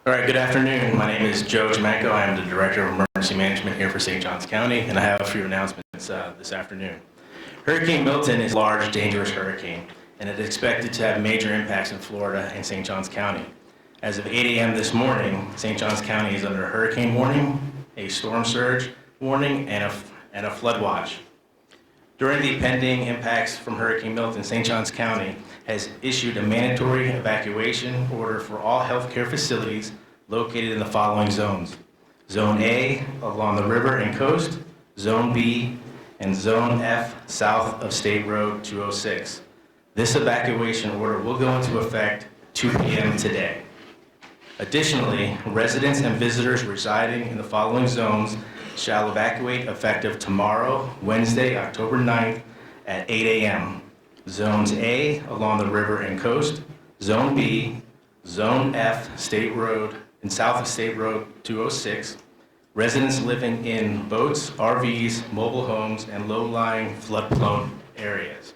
All right, good afternoon. My name is Joe Jamanko. I am the Director of Emergency Management here for St. Johns County, and I have a few announcements this afternoon. Hurricane Milton is a large, dangerous hurricane, and it is expected to have major impacts in Florida and St. Johns County. As of 8 a.m. this morning, St. Johns County is under a hurricane warning, a storm surge warning, and a flood watch. During the pending impacts from Hurricane Milton, St. Johns County has issued a mandatory evacuation order for all healthcare facilities located in the following zones. Zone A, along the river and coast, Zone B, and Zone F, south of State Road 206. This evacuation order will go into effect 2 p.m. today. Additionally, residents and visitors residing in the following zones shall evacuate effective tomorrow, Wednesday, October 9th at 8 a.m. Zones A, along the river and coast, Zone B, Zone F, State Road, and south of State Road 206, residents living in boats, RVs, mobile homes, and low-lying flood-prone areas.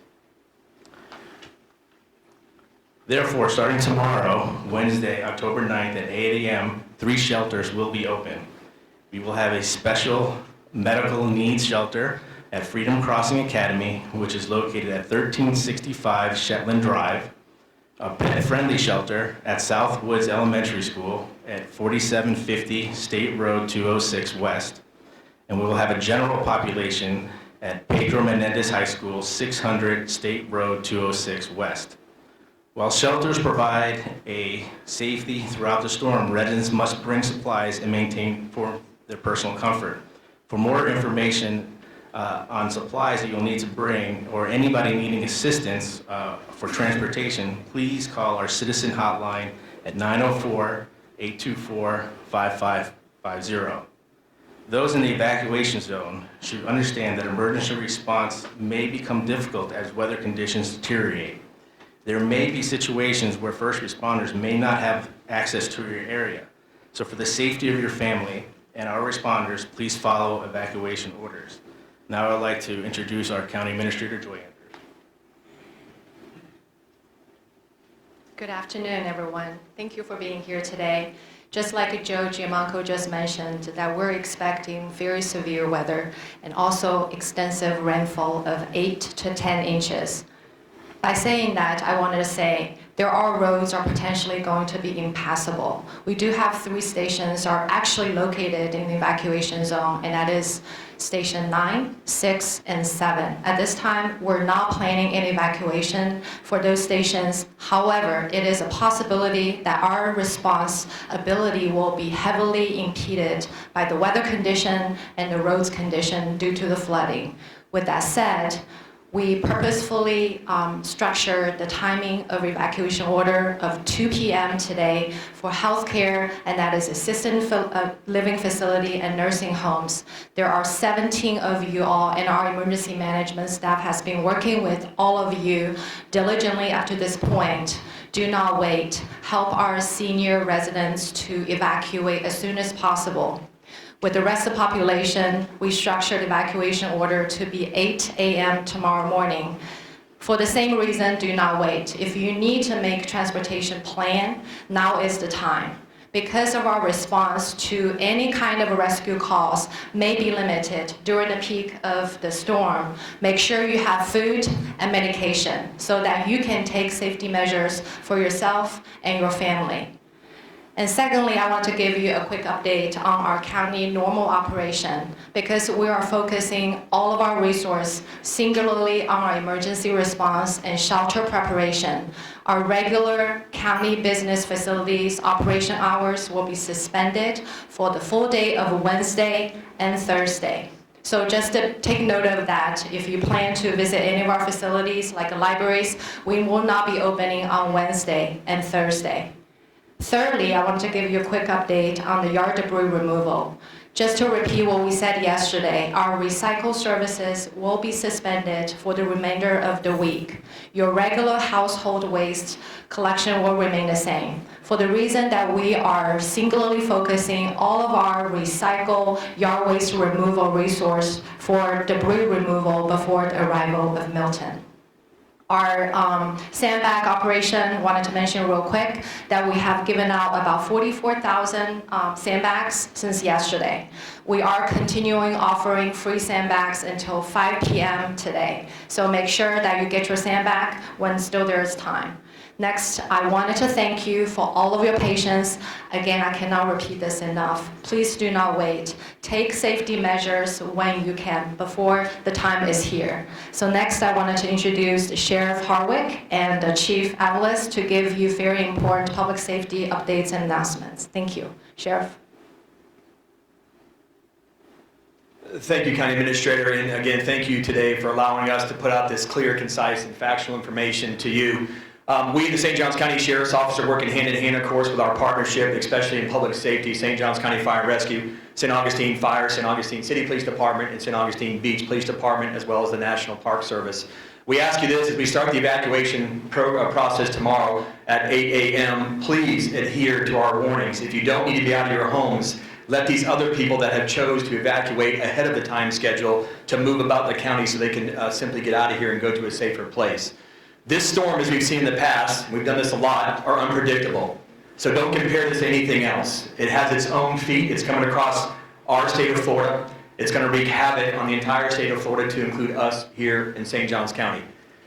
Therefore, starting tomorrow, Wednesday, October 9th at 8 a.m., 3 shelters will be open. We will have a special medical needs shelter at Freedom Crossing Academy, which is located at 1365 Shetland Drive, a pet-friendly shelter at Southwoods Elementary School at 4750 State Road 206 West, and we will have a general population at Pedro Menendez High School, 600 State Road 206 West. While shelters provide a safety throughout the storm, residents must bring supplies and maintain for their personal comfort. For more information on supplies that you'll need to bring, or anybody needing assistance for transportation, please call our citizen hotline at 904-824-5550. Those in the evacuation zone should understand that emergency response may become difficult as weather conditions deteriorate. There may be situations where first responders may not have access to your area. So for the safety of your family and our responders, please follow evacuation orders. Now I'd like to introduce our County Administrator, Joy Andrews. Good afternoon, everyone. Thank you for being here today. Just like Joe Giamanco just mentioned, that we're expecting very severe weather and also extensive rainfall of 8 to 10 inches. By saying that, I wanted to say there are roads are potentially going to be impassable. We do have 3 stations are actually located in the evacuation zone, and that is Station 9, 6, and 7. At this time, we're not planning any evacuation for those stations. However, it is a possibility that our response ability will be heavily impeded by the weather condition and the roads condition due to the flooding. With that said, we purposefully structured the timing of evacuation order of 2 p.m. today for healthcare, and that is assisted living facility and nursing homes. There are 17 of you all, and our emergency management staff has been working with all of you diligently up to this point. Do not wait. Help our senior residents to evacuate as soon as possible. With the rest of the population, we structured evacuation order to be 8 a.m. tomorrow morning. For the same reason, do not wait. If you need to make transportation plan, now is the time. Because of our response to any kind of rescue calls may be limited during the peak of the storm, make sure you have food and medication so that you can take safety measures for yourself and your family. And secondly, I want to give you a quick update on our county normal operation because we are focusing all of our resources singularly on our emergency response and shelter preparation. Our regular county business facilities operation hours will be suspended for the full day of Wednesday and Thursday. So just to take note of that, if you plan to visit any of our facilities like libraries, we will not be opening on Wednesday and Thursday. Thirdly, I want to give you a quick update on the yard debris removal. Just to repeat what we said yesterday, our recycle services will be suspended for the remainder of the week. Your regular household waste collection will remain the same, for the reason that we are singularly focusing all of our recycle yard waste removal resource for debris removal before the arrival of Milton. Our sandbag operation, wanted to mention real quick that we have given out about 44,000 sandbags since yesterday. We are continuing offering free sandbags until 5 p.m. today. So make sure that you get your sandbag when still there is time. Next, I wanted to thank you for all of your patience. Again, I cannot repeat this enough. Please do not wait. Take safety measures when you can, before the time is here. So next, I wanted to introduce Sheriff Harwick and Chief Avalis to give you very important public safety updates and announcements. Thank you. Sheriff. Thank you, County Administrator, and again, thank you today for allowing us to put out this clear, concise, and factual information to you. We, the St. Johns County Sheriff's Office, are working hand in hand, of course, with our partnership, especially in public safety, St. Johns County Fire and Rescue, St. Augustine Fire, St. Augustine City Police Department, and St. Augustine Beach Police Department, as well as the National Park Service. We ask you this as we start the evacuation process tomorrow at 8 a.m. Please adhere to our warnings. If you don't need to be out of your homes, let these other people that have chose to evacuate ahead of the time schedule to move about the county so they can simply get out of here and go to a safer place. This storm, as we've seen in the past, we've done this a lot, are unpredictable. So don't compare this to anything else. It has its own feet. It's coming across our state of Florida. It's going to wreak havoc on the entire state of Florida, to include us here in St. Johns County.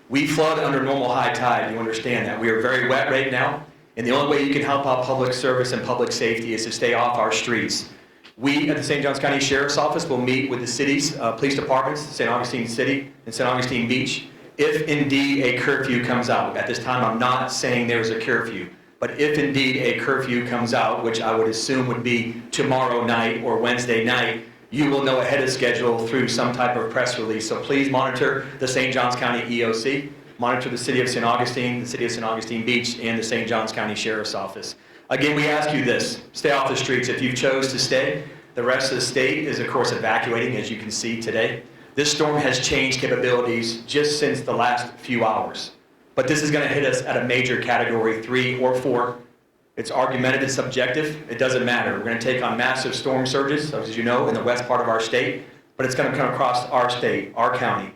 We flood under normal high tide. You understand that. We are very wet right now, and the only way you can help out public service and public safety is to stay off our streets. We at the St. Johns County Sheriff's Office will meet with the city's police departments, St. Augustine City and St. Augustine Beach, if indeed a curfew comes out. At this time, I'm not saying there's a curfew, but if indeed a curfew comes out, which I would assume would be tomorrow night or Wednesday night, you will know ahead of schedule through some type of press release. So please monitor the St. Johns County EOC, monitor the City of St. Augustine, the City of St. Augustine Beach, and the St. Johns County Sheriff's Office. Again, we ask you this: stay off the streets. If you chose to stay, the rest of the state is, of course, evacuating, as you can see today. This storm has changed capabilities just since the last few hours. But this is going to hit us at a major category 3 or 4. It's argumentative, it's subjective. It doesn't matter. We're going to take on massive storm surges, as you know, in the west part of our state. But it's going to come across our state, our county,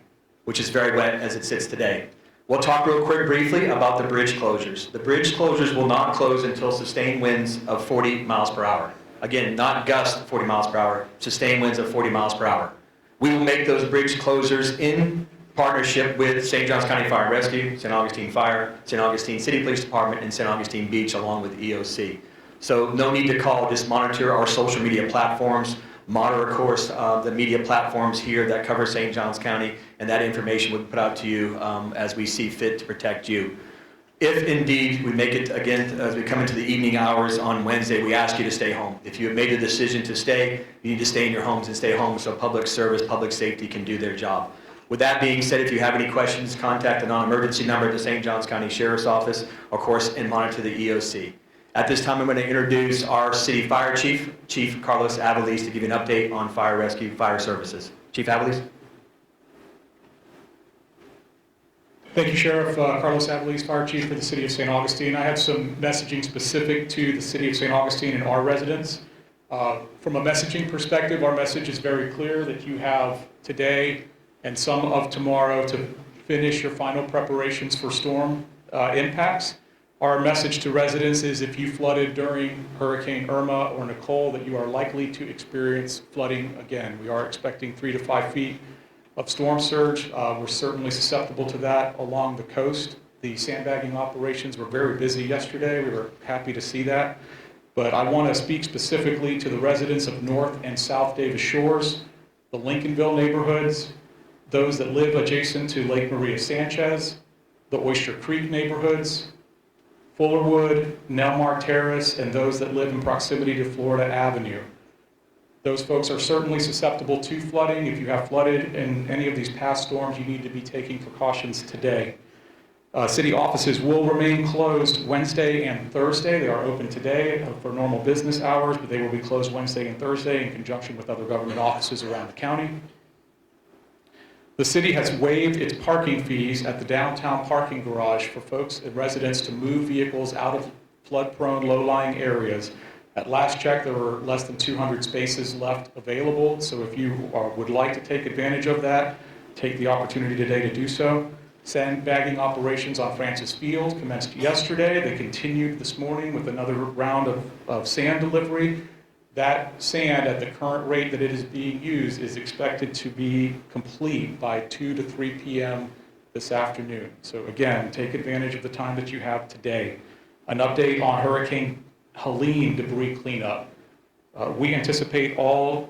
which is very wet as it sits today. We'll talk real quick briefly about the bridge closures. The bridge closures will not close until sustained winds of 40 miles per hour. Again, not gust 40 miles per hour, sustained winds of 40 miles per hour. We will make those bridge closures in partnership with St. Johns County Fire and Rescue, St. Augustine Fire, St. Augustine City Police Department, and St. Augustine Beach, along with EOC. So no need to call, just monitor our social media platforms, monitor, of course, the media platforms here that cover St. Johns County, and that information will be put out to you as we see fit to protect you. If indeed we make it, again, as we come into the evening hours on Wednesday, we ask you to stay home. If you have made a decision to stay, you need to stay in your homes and stay home so public service, public safety can do their job. With that being said, if you have any questions, contact the non-emergency number at the St. Johns County Sheriff's Office, of course, and monitor the EOC. At this time, I'm going to introduce our City Fire Chief, Chief Carlos Avalis, to give you an update on fire rescue, fire services. Chief Avalis. Thank you, Sheriff. Carlos Avalis, Fire Chief for the City of St. Augustine. I have some messaging specific to the City of St. Augustine and our residents. From a messaging perspective, our message is very clear that you have today and some of tomorrow to finish your final preparations for storm impacts. Our message to residents is if you flooded during Hurricane Irma or Nicole, that you are likely to experience flooding again. We are expecting 3 to 5 feet of storm surge. We're certainly susceptible to that along the coast. The sandbagging operations were very busy yesterday. We were happy to see that. But I want to speak specifically to the residents of North and South Davis Shores, the Lincolnville neighborhoods, those that live adjacent to Lake Maria Sanchez, the Oyster Creek neighborhoods, Fullerwood, Nelmar Terrace, and those that live in proximity to Florida Avenue. Those folks are certainly susceptible to flooding. If you have flooded in any of these past storms, you need to be taking precautions today. City offices will remain closed Wednesday and Thursday. They are open today for normal business hours, but they will be closed Wednesday and Thursday in conjunction with other government offices around the county. The city has waived its parking fees at the downtown parking garage for folks and residents to move vehicles out of flood-prone, low-lying areas. At last check, there were less than 200 spaces left available, so if you would like to take advantage of that, take the opportunity today to do so. Sandbagging operations on Francis Field commenced yesterday. They continued this morning with another round of sand delivery. That sand, at the current rate that it is being used, is expected to be complete by 2 to 3 p.m. this afternoon. So again, take advantage of the time that you have today. An update on Hurricane Helene debris cleanup. We anticipate all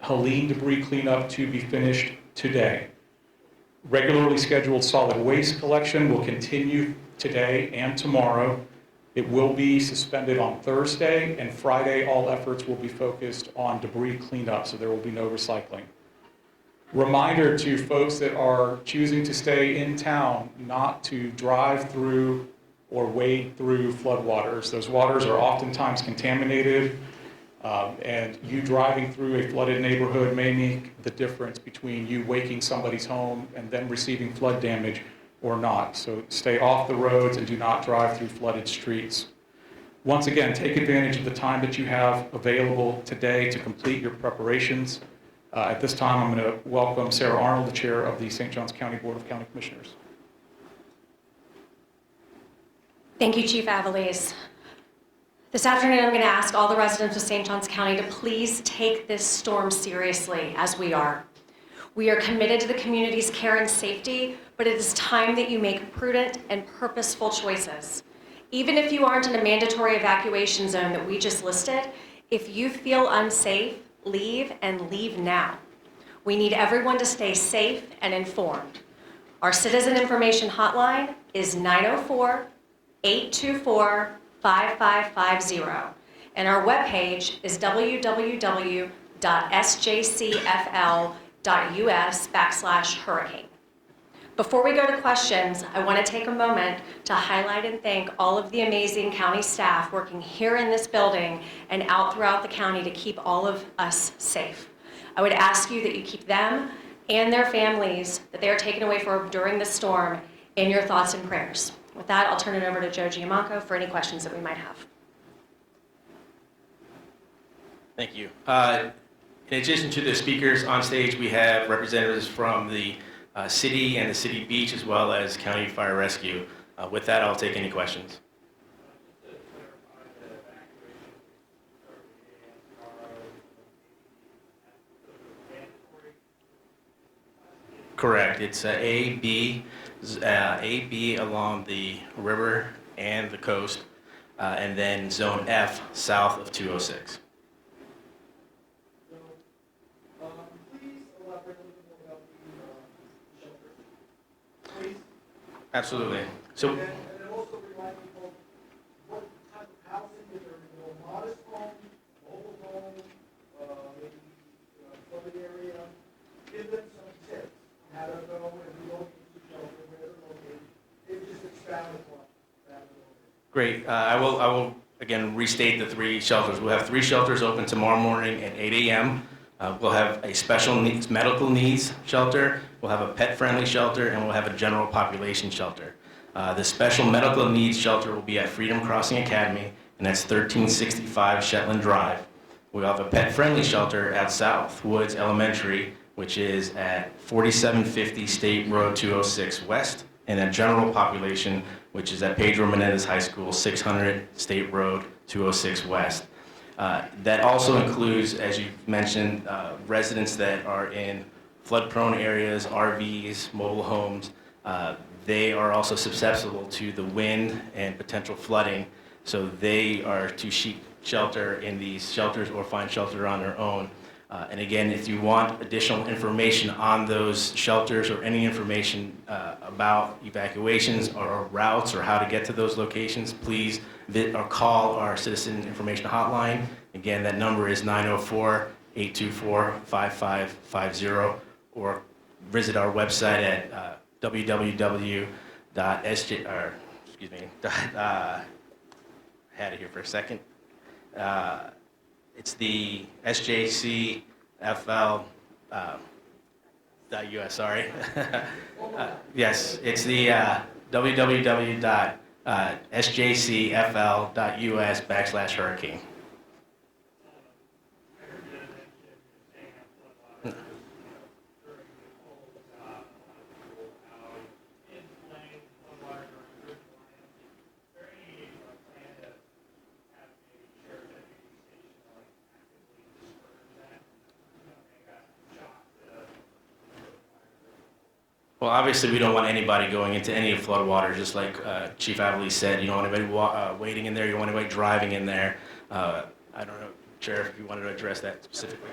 Helene debris cleanup to be finished today. Regularly scheduled solid waste collection will continue today and tomorrow. It will be suspended on Thursday, and Friday all efforts will be focused on debris cleanup, so there will be no recycling. Reminder to folks that are choosing to stay in town not to drive through or wade through floodwaters. Those waters are oftentimes contaminated, and you driving through a flooded neighborhood may make the difference between you waking somebody's home and then receiving flood damage or not. So stay off the roads and do not drive through flooded streets. Once again, take advantage of the time that you have available today to complete your preparations. At this time, I'm going to welcome Sarah Arnold, the chair of the St. Johns County Board of County Commissioners. Thank you, Chief Avalese. This afternoon, I'm going to ask all the residents of St. Johns County to please take this storm seriously, as we are. We are committed to the community's care and safety, but it is time that you make prudent and purposeful choices. Even if you aren't in a mandatory evacuation zone that we just listed, if you feel unsafe, leave and leave now. We need everyone to stay safe and informed. Our citizen information hotline is 904-824-5550, and our webpage is www.sjcfl.us/hurricane. Before we go to questions, I want to take a moment to highlight and thank all of the amazing county staff working here in this building and out throughout the county to keep all of us safe. I would ask you that you keep them and their families that they are taken away from during this storm in your thoughts and prayers. With that, I'll turn it over to Joe Giammanco for any questions that we might have. Thank you. In addition to the speakers on stage, we have representatives from the city and the city beach, as well as County Fire Rescue. With that, I'll take any questions. Correct. It's A, B along the river and the coast, and then Zone F south of 206. Absolutely. So, And also remind people what type of housing, if they're in a more modest home, mobile home, maybe flooded area, give them some tips on how to go and relocate to shelter, where they're located. Maybe just expound upon that a little bit. great. I will again restate the 3 shelters. We'll have 3 shelters open tomorrow morning at 8 a.m. We'll have a special needs, medical needs shelter, we'll have a pet-friendly shelter, and we'll have a general population shelter. The special medical needs shelter will be at Freedom Crossing Academy, and that's 1365 Shetland Drive. We'll have a pet-friendly shelter at South Woods Elementary, which is at 4750 State Road 206 West, and a general population, which is at Pedro Menendez High School, 600 State Road 206 West. That also includes, as you mentioned, residents that are in flood-prone areas, RVs, mobile homes. They are also susceptible to the wind and potential flooding, so they are to seek shelter in these shelters or find shelter on their own. And again, if you want additional information on those shelters or any information about evacuations or routes or how to get to those locations, please visit or call our Citizen Information Hotline. Again, that number is 904-824-5550, or visit our website at www.sj, or excuse me, had it here for a second. It's the sjcfl.us, sorry. Yes, it's the www.sjcfl.us/hurricane. Well, obviously, we don't want anybody going into any flood water, just like Chief Avellese said. You don't want anybody waiting in there. You don't want anybody driving in there. I don't know, Sheriff, if you wanted to address that specifically.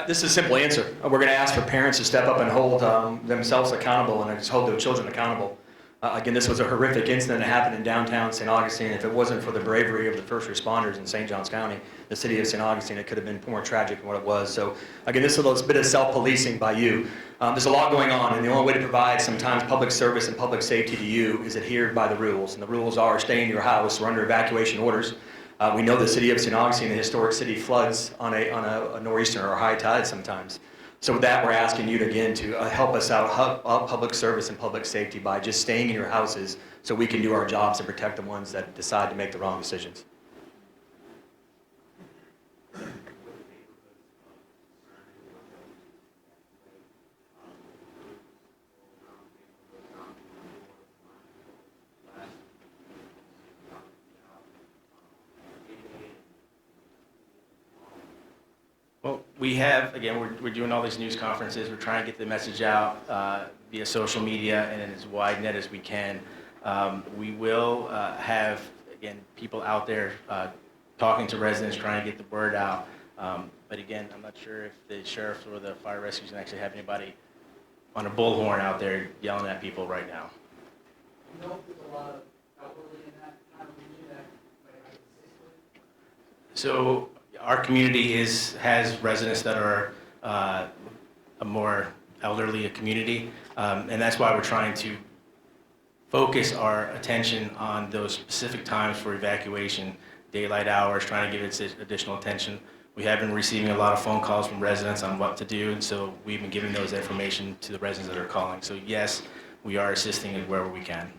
This is a simple answer. We're going to ask for parents to step up and hold themselves accountable and just hold their children accountable. Again, this was a horrific incident that happened in downtown St. Augustine. If it wasn't for the bravery of the first responders in St. Johns County, the city of St. Augustine, it could have been more tragic than what it was. So again, this is a little bit of self-policing by you. There's a lot going on, and the only way to provide sometimes public service and public safety to you is adhered by the rules. And the rules are stay in your house. We're under evacuation orders. We know the city of St. Augustine, the historic city, floods on a nor'easter or high tide sometimes. So with that, we're asking you to, again, to help us out, public service and public safety by just staying in your houses so we can do our jobs and protect the ones that decide to make the wrong decisions. Well, we have, again, we're doing all these news conferences. We're trying to get the message out via social media and as wide net as we can. We will have, again, people out there talking to residents, trying to get the word out. But again, I'm not sure if the sheriffs or the fire rescues can actually have anybody on a bullhorn out there yelling at people right now. You know, there's a lot of elderly in that kind of region that might have assisted. So our community has residents that are a more elderly community, and that's why we're trying to focus our attention on those specific times for evacuation, daylight hours, trying to give it additional attention. We have been receiving a lot of phone calls from residents on what to do, and so we've been giving those information to the residents that are calling. So yes, we are assisting wherever we can.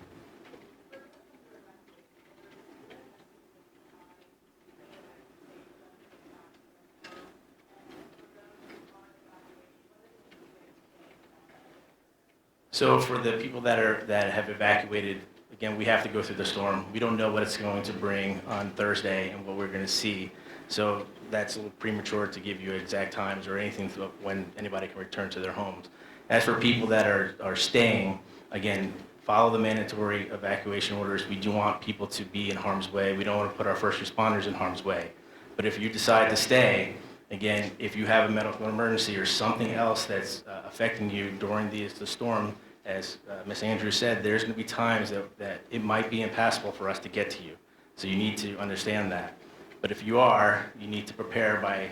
So for the people that have evacuated, again, we have to go through the storm. We don't know what it's going to bring on Thursday and what we're going to see. So that's a little premature to give you exact times or anything when anybody can return to their homes. As for people that are staying, again, follow the mandatory evacuation orders. We do want people to be in harm's way. We don't want to put our first responders in harm's way. But if you decide to stay, again, if you have a medical emergency or something else that's affecting you during the storm, as Ms. Andrews said, there's going to be times that it might be impassable for us to get to you. So you need to understand that. But if you are, you need to prepare by,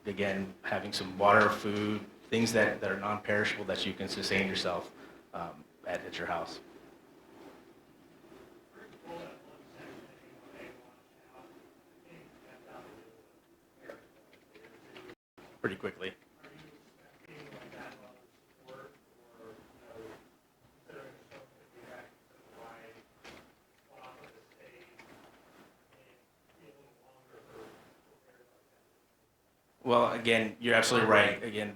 again, having some water, food, things that are non-perishable that you can sustain yourself at your house. Pretty quickly. Well, again, you're absolutely right. Again,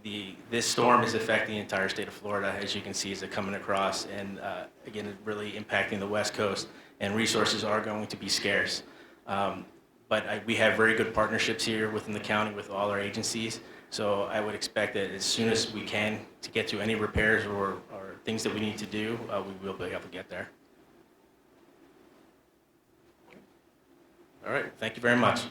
this storm is affecting the entire state of Florida, as you can see, as it's coming across, and again, really impacting the West Coast, and resources are going to be scarce. But we have very good partnerships here within the county with all our agencies, so I would expect that as soon as we can to get to any repairs or things that we need to do, we will be able to get there. All right, thank you very much.